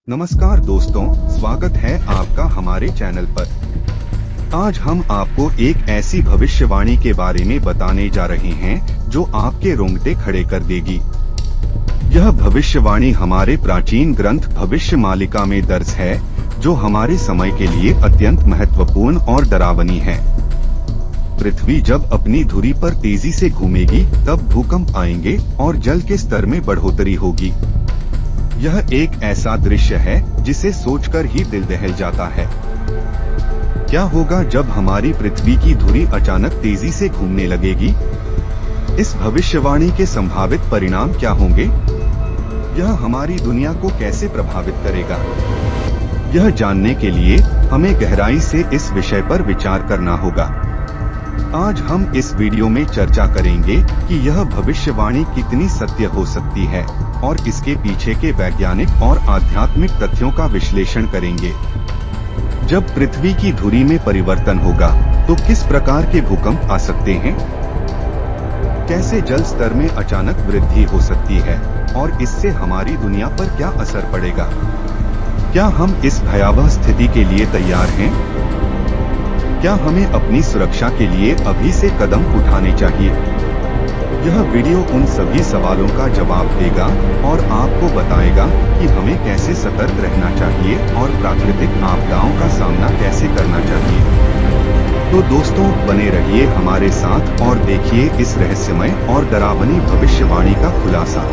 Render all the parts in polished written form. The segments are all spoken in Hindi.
नमस्कार दोस्तों, स्वागत है आपका हमारे चैनल पर। आज हम आपको एक ऐसी भविष्यवाणी के बारे में बताने जा रहे हैं जो आपके रोंगटे खड़े कर देगी। यह भविष्यवाणी हमारे प्राचीन ग्रंथ भविष्यमालिका में दर्ज है, जो हमारे समय के लिए अत्यंत महत्वपूर्ण और डरावनी है। पृथ्वी जब अपनी धुरी पर तेजी से घूमेगी, तब भूकंप आएंगे और जल के स्तर में बढ़ोतरी होगी। यह एक ऐसा दृश्य है जिसे सोचकर ही दिल दहल जाता है। क्या होगा जब हमारी पृथ्वी की धुरी अचानक तेजी से घूमने लगेगी? इस भविष्यवाणी के संभावित परिणाम क्या होंगे? यह हमारी दुनिया को कैसे प्रभावित करेगा? यह जानने के लिए हमें गहराई से इस विषय पर विचार करना होगा। आज हम इस वीडियो में चर्चा करेंगे कि यह भविष्यवाणी कितनी सत्य हो सकती है और इसके पीछे के वैज्ञानिक और आध्यात्मिक तथ्यों का विश्लेषण करेंगे। जब पृथ्वी की धुरी में परिवर्तन होगा, तो किस प्रकार के भूकंप आ सकते हैं? कैसे जल स्तर में अचानक वृद्धि हो सकती है और इससे हमारी दुनिया पर क्या असर पड़ेगा? क्या हम इस भयावह स्थिति के लिए तैयार हैं? क्या हमें अपनी सुरक्षा के लिए अभी से कदम उठाने चाहिए? यह वीडियो उन सभी सवालों का जवाब देगा और आपको बताएगा कि हमें कैसे सतर्क रहना चाहिए और प्राकृतिक आपदाओं का सामना कैसे करना चाहिए। तो दोस्तों, बने रहिए हमारे साथ और देखिए इस रहस्यमय और डरावनी भविष्यवाणी का खुलासा।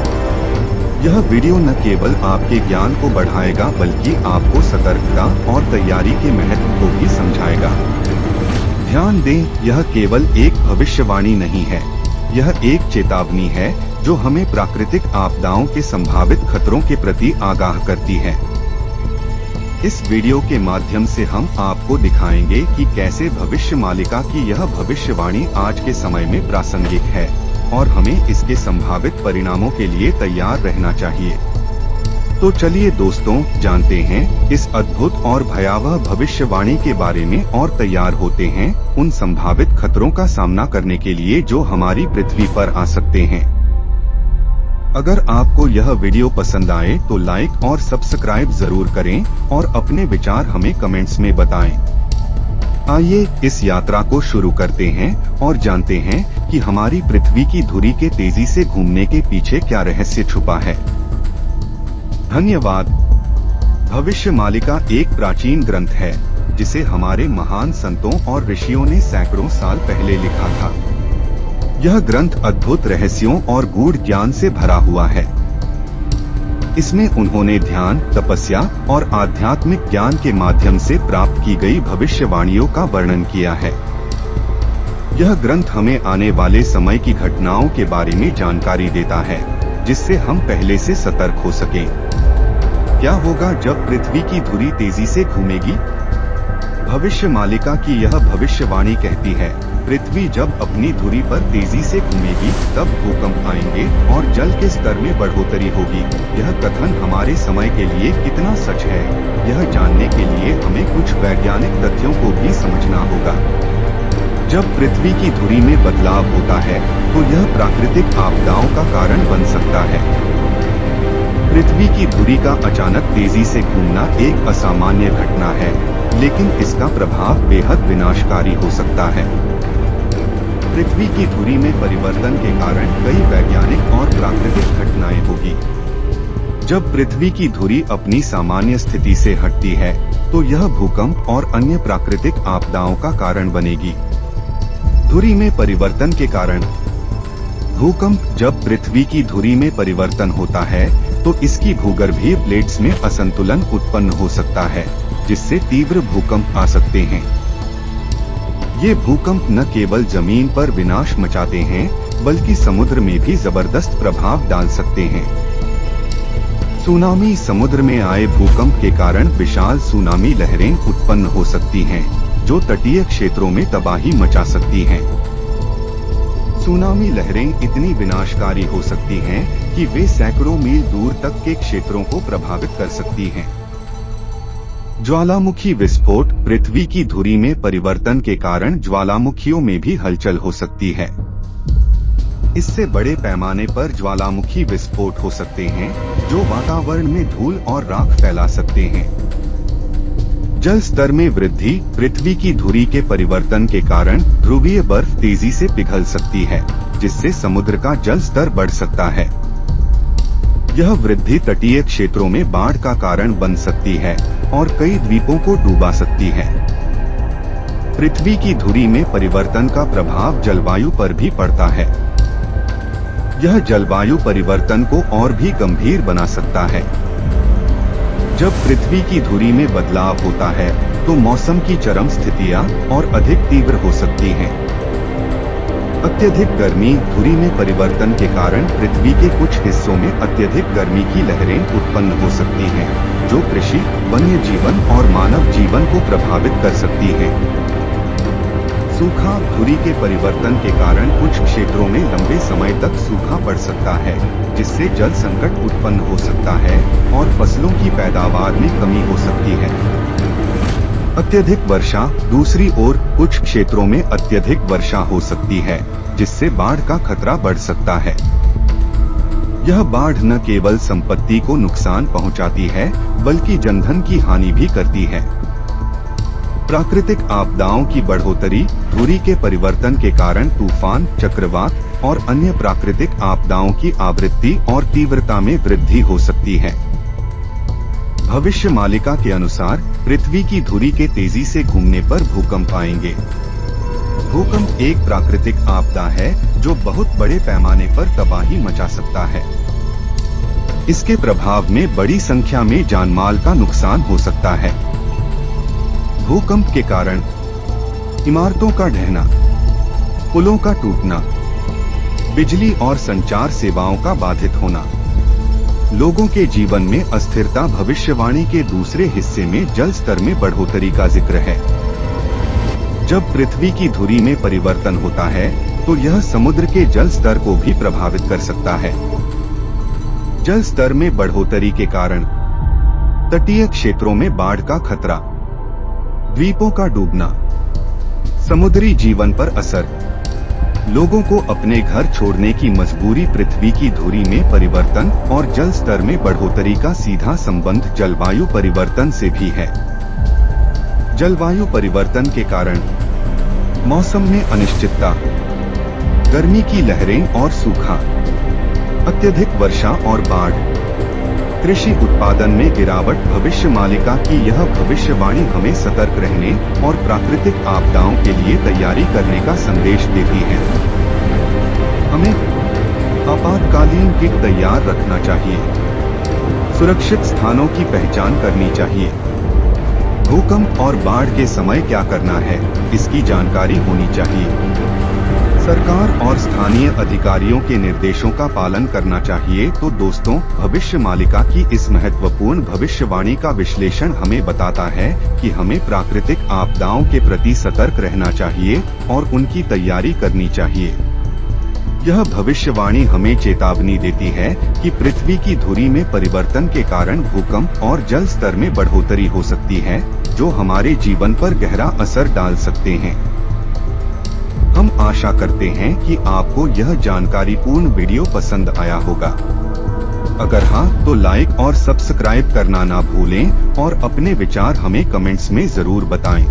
यह वीडियो न केवल आपके ज्ञान को बढ़ाएगा, बल्कि आपको सतर्कता और तैयारी के महत्व को भी समझाएगा। ध्यान दें, यह केवल एक भविष्यवाणी नहीं है, यह एक चेतावनी है जो हमें प्राकृतिक आपदाओं के संभावित खतरों के प्रति आगाह करती है। इस वीडियो के माध्यम से हम आपको दिखाएंगे कि कैसे भविष्यमालिका की यह भविष्यवाणी आज के समय में प्रासंगिक है और हमें इसके संभावित परिणामों के लिए तैयार रहना चाहिए। तो चलिए दोस्तों, जानते हैं इस अद्भुत और भयावह भविष्यवाणी के बारे में और तैयार होते हैं उन संभावित खतरों का सामना करने के लिए जो हमारी पृथ्वी पर आ सकते हैं। अगर आपको यह वीडियो पसंद आए तो लाइक और सब्सक्राइब जरूर करें और अपने विचार हमें कमेंट्स में बताएं। आइए इस यात्रा को शुरू करते हैं और जानते हैं कि हमारी पृथ्वी की धुरी के तेजी से घूमने के पीछे क्या रहस्य छुपा है। धन्यवाद। भविष्यमालिका एक प्राचीन ग्रंथ है जिसे हमारे महान संतों और ऋषियों ने सैकड़ों साल पहले लिखा था। यह ग्रंथ अद्भुत रहस्यों और गूढ़ ज्ञान से भरा हुआ है। इसमें उन्होंने ध्यान, तपस्या और आध्यात्मिक ज्ञान के माध्यम से प्राप्त की गई भविष्यवाणियों का वर्णन किया है। यह ग्रंथ हमें आने वाले समय की घटनाओं के बारे में जानकारी देता है, जिससे हम पहले से सतर्क हो सकें। क्या होगा जब पृथ्वी की धुरी तेजी से घूमेगी? भविष्यमालिका की यह भविष्यवाणी कहती है, पृथ्वी जब अपनी धुरी पर तेजी से घूमेगी, तब भूकंप आएंगे और जल के स्तर में बढ़ोतरी होगी। यह कथन हमारे समय के लिए कितना सच है, यह जानने के लिए हमें कुछ वैज्ञानिक तथ्यों को भी समझना होगा। जब पृथ्वी की धुरी में बदलाव होता है, तो यह प्राकृतिक आपदाओं का कारण बन सकता है। पृथ्वी की धुरी का अचानक तेजी से घूमना एक असामान्य घटना है, लेकिन इसका प्रभाव बेहद विनाशकारी हो सकता है। पृथ्वी की धुरी में परिवर्तन के कारण कई वैज्ञानिक और प्राकृतिक घटनाएं होगी। जब पृथ्वी की धुरी अपनी सामान्य स्थिति से हटती है, तो यह भूकंप और अन्य प्राकृतिक आपदाओं का कारण बनेगी। धुरी में परिवर्तन के कारण भूकंप। जब पृथ्वी की धुरी में परिवर्तन होता है, तो इसकी भूगर्भीय प्लेट्स में असंतुलन उत्पन्न हो सकता है, जिससे तीव्र भूकंप आ सकते हैं। ये भूकंप न केवल जमीन पर विनाश मचाते हैं, बल्कि समुद्र में भी जबरदस्त प्रभाव डाल सकते हैं। सुनामी। समुद्र में आए भूकंप के कारण विशाल सुनामी लहरें उत्पन्न हो सकती हैं, जो तटीय क्षेत्रों में तबाही मचा सकती हैं। सुनामी लहरें इतनी विनाशकारी हो सकती हैं कि वे सैकड़ों मील दूर तक के क्षेत्रों को प्रभावित कर सकती हैं। ज्वालामुखी विस्फोट। पृथ्वी की धुरी में परिवर्तन के कारण ज्वालामुखियों में भी हलचल हो सकती है। इससे बड़े पैमाने पर ज्वालामुखी विस्फोट हो सकते हैं, जो वातावरण में धूल और राख फैला सकते हैं। जल स्तर में वृद्धि। पृथ्वी की धुरी के परिवर्तन के कारण ध्रुवीय बर्फ तेजी से पिघल सकती है, जिससे समुद्र का जल स्तर बढ़ सकता है। यह वृद्धि तटीय क्षेत्रों में बाढ़ का कारण बन सकती है और कई द्वीपों को डुबा सकती है। पृथ्वी की धुरी में परिवर्तन का प्रभाव जलवायु पर भी पड़ता है। यह जलवायु परिवर्तन को और भी गंभीर बना सकता है। जब पृथ्वी की धुरी में बदलाव होता है, तो मौसम की चरम स्थितियां और अधिक तीव्र हो सकती हैं। अत्यधिक गर्मी। धुरी में परिवर्तन के कारण पृथ्वी के कुछ हिस्सों में अत्यधिक गर्मी की लहरें उत्पन्न हो सकती हैं, जो कृषि, वन्य जीवन और मानव जीवन को प्रभावित कर सकती हैं। सूखा। धुरी के परिवर्तन के कारण कुछ क्षेत्रों में लंबे समय तक सूखा पड़ सकता है, जिससे जल संकट उत्पन्न हो सकता है और फसलों की पैदावार में कमी हो सकती है। अत्यधिक वर्षा। दूसरी ओर कुछ क्षेत्रों में अत्यधिक वर्षा हो सकती है, जिससे बाढ़ का खतरा बढ़ सकता है। यह बाढ़ न केवल संपत्ति को नुकसान पहुंचाती है, बल्कि जनधन की हानि भी करती है। प्राकृतिक आपदाओं की बढ़ोतरी। धुरी के परिवर्तन के कारण तूफान, चक्रवात और अन्य प्राकृतिक आपदाओं की आवृत्ति और तीव्रता में वृद्धि हो सकती है। भविष्यमालिका के अनुसार पृथ्वी की धुरी के तेजी से घूमने पर भूकंप आएंगे। भूकंप एक प्राकृतिक आपदा है जो बहुत बड़े पैमाने पर तबाही मचा सकता है। इसके प्रभाव में बड़ी संख्या में जानमाल का नुकसान हो सकता है। भूकंप के कारण इमारतों का ढहना, पुलों का टूटना, बिजली और संचार सेवाओं का बाधित होना, लोगों के जीवन में अस्थिरता। भविष्यवाणी के दूसरे हिस्से में जल स्तर में बढ़ोतरी का जिक्र है। जब पृथ्वी की धुरी में परिवर्तन होता है, तो यह समुद्र के जल स्तर को भी प्रभावित कर सकता है। जल स्तर में बढ़ोतरी के कारण तटीय क्षेत्रों में बाढ़ का खतरा, द्वीपों का डूबना, समुद्री जीवन पर असर, लोगों को अपने घर छोड़ने की मजबूरी। पृथ्वी की धुरी में परिवर्तन और जल स्तर में बढ़ोतरी का सीधा संबंध जलवायु परिवर्तन से भी है। जलवायु परिवर्तन के कारण मौसम में अनिश्चितता, गर्मी की लहरें और सूखा, अत्यधिक वर्षा और बाढ़, कृषि उत्पादन में गिरावट। भविष्यमालिका की यह भविष्यवाणी हमें सतर्क रहने और प्राकृतिक आपदाओं के लिए तैयारी करने का संदेश देती है। हमें आपातकालीन किट तैयार रखना चाहिए, सुरक्षित स्थानों की पहचान करनी चाहिए, भूकंप और बाढ़ के समय क्या करना है, इसकी जानकारी होनी चाहिए। सरकार और स्थानीय अधिकारियों के निर्देशों का पालन करना चाहिए। तो दोस्तों, भविष्यमालिका की इस महत्वपूर्ण भविष्यवाणी का विश्लेषण हमें बताता है कि हमें प्राकृतिक आपदाओं के प्रति सतर्क रहना चाहिए और उनकी तैयारी करनी चाहिए। यह भविष्यवाणी हमें चेतावनी देती है कि पृथ्वी की धुरी में परिवर्तन के कारण भूकंप और जल स्तर में बढ़ोतरी हो सकती है, जो हमारे जीवन पर गहरा असर डाल सकते हैं। हम आशा करते हैं कि आपको यह जानकारीपूर्ण वीडियो पसंद आया होगा। अगर हाँ, तो लाइक और सब्सक्राइब करना ना भूलें और अपने विचार हमें कमेंट्स में जरूर बताएं।